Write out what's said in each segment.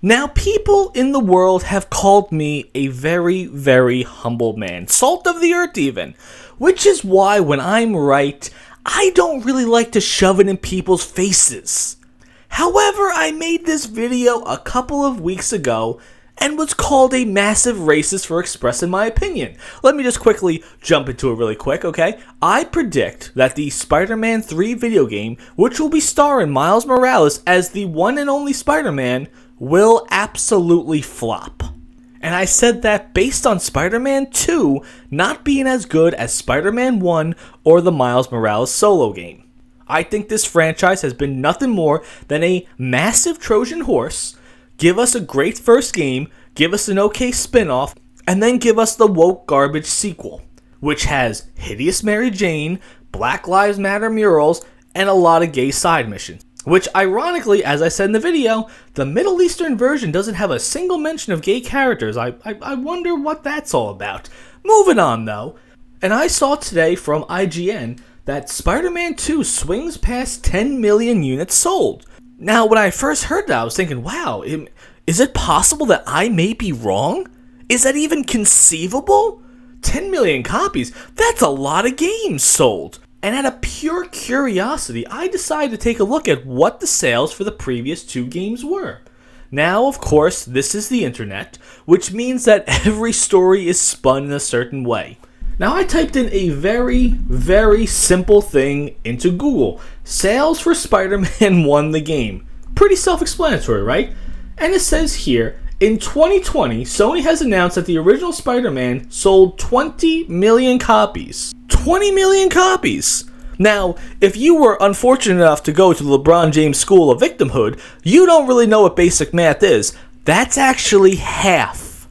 Now, people in the world have called me a very, very humble man. Salt of the earth, even. Which is why when I'm right, I don't really like to shove it in people's faces. However, I made this video a couple of weeks ago and was called a massive racist for expressing my opinion. Let me just quickly jump into it really quick, okay? I predict that the Spider-Man 3 video game, which will be starring Miles Morales as the one and only Spider-Man, will absolutely flop. And I said that based on Spider-Man 2 not being as good as Spider-Man 1 or the Miles Morales solo game. I think this franchise has been nothing more than a massive Trojan horse. Give us a great first game, give us an okay spin-off, and then give us the woke garbage sequel, which has hideous Mary Jane, Black Lives Matter murals, and a lot of gay side missions. Which, ironically, as I said in the video, the Middle Eastern version doesn't have a single mention of gay characters. I wonder what that's all about. Moving on, though. And I saw today from IGN that Spider-Man 2 swings past 10 million units sold. Now, when I first heard that, I was thinking, wow, is it possible that I may be wrong? Is that even conceivable? 10 million copies? That's a lot of games sold. And out of pure curiosity, I decided to take a look at what the sales for the previous two games were. Now, of course, this is the internet, which means that every story is spun in a certain way. Now, I typed in a very, very simple thing into Google. Sales for Spider-Man 1 the game. Pretty self-explanatory, right? And it says here, in 2020, Sony has announced that the original Spider-Man sold 20 million copies. 20 million copies! Now, if you were unfortunate enough to go to the LeBron James School of Victimhood, you don't really know what basic math is. That's actually half.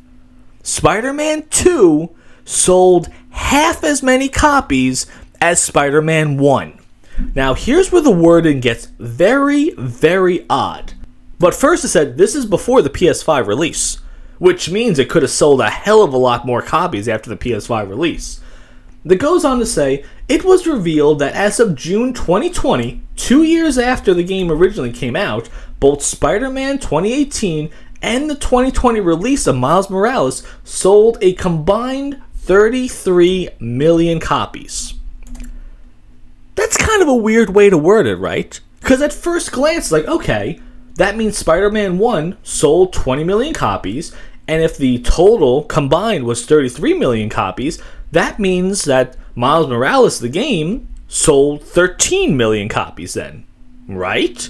Spider-Man 2 sold half as many copies as Spider-Man 1. Now, here's where the wording gets very, very odd. But first it said this is before the PS5 release, which means it could have sold a hell of a lot more copies after the PS5 release. It goes on to say, it was revealed that as of June 2020, 2 years after the game originally came out, both Spider-Man 2018 and the 2020 release of Miles Morales sold a combined 33 million copies. That's kind of a weird way to word it, right? Because at first glance, like, okay, that means Spider-Man 1 sold 20 million copies, and if the total combined was 33 million copies, that means that Miles Morales, the game, sold 13 million copies then, right?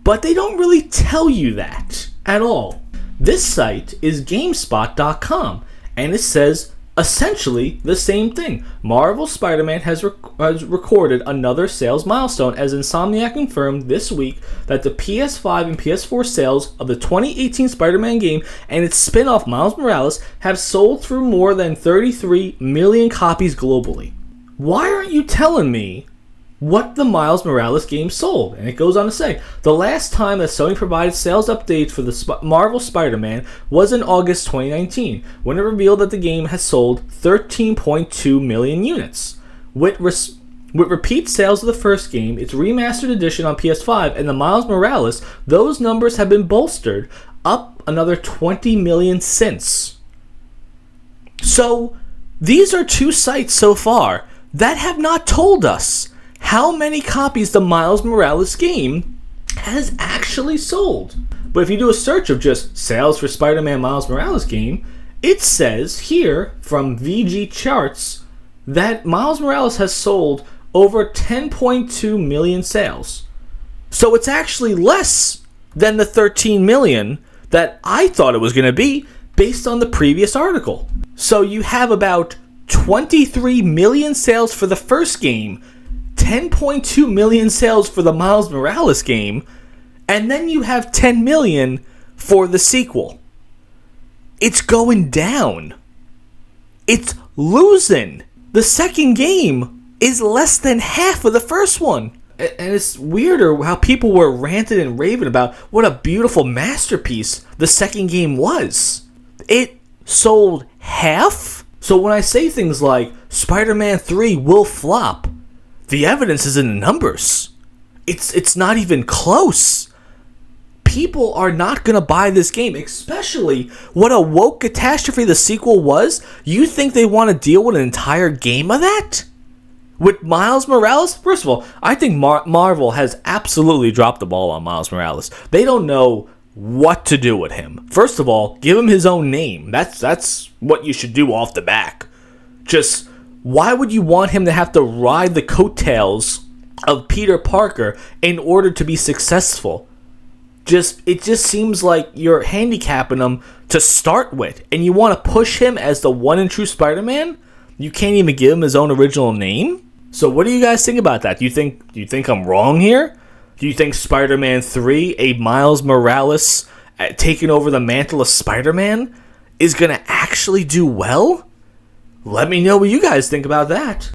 But they don't really tell you that at all. This site is GameSpot.com, and it says essentially the same thing. Marvel Spider-Man has recorded another sales milestone, as Insomniac confirmed this week that the PS5 and PS4 sales of the 2018 Spider-Man game and its spin-off Miles Morales have sold through more than 33 million copies globally. Why aren't you telling me what the Miles Morales game sold? And it goes on to say, the last time that Sony provided sales updates for the Marvel Spider-Man was in August 2019, when it revealed that the game has sold 13.2 million units. With repeat sales of the first game, its remastered edition on PS5, and the Miles Morales, those numbers have been bolstered up another 20 million since. So, these are two sites so far that have not told us how many copies the Miles Morales game has actually sold. But if you do a search of just sales for Spider-Man Miles Morales game, it says here from VG Charts that Miles Morales has sold over 10.2 million sales. So it's actually less than the 13 million that I thought it was going to be based on the previous article. So you have about 23 million sales for the first game, 10.2 million sales for the Miles Morales game, and then you have 10 million for the sequel. It's going down. It's losing. The second game is less than half of the first one. And it's weirder how people were ranting and raving about what a beautiful masterpiece the second game was. It sold half? So when I say things like Spider-Man 3 will flop, the evidence is in the numbers. It's not even close. people are not going to buy this game, especially what a woke catastrophe the sequel was. You think they want to deal with an entire game of that? With Miles Morales? First of all, I think Marvel has absolutely dropped the ball on Miles Morales. They don't know what to do with him. First of all, give him his own name. That's what you should do off the back. Just, why would you want him to have to ride the coattails of Peter Parker in order to be successful? It just seems like you're handicapping him to start with, and you want to push him as the one and true Spider-Man? You can't even give him his own original name? So what do you guys think about that? Do you think I'm wrong here? Do you think Spider-Man 3, a Miles Morales taking over the mantle of Spider-Man, is going to actually do well? Let me know what you guys think about that.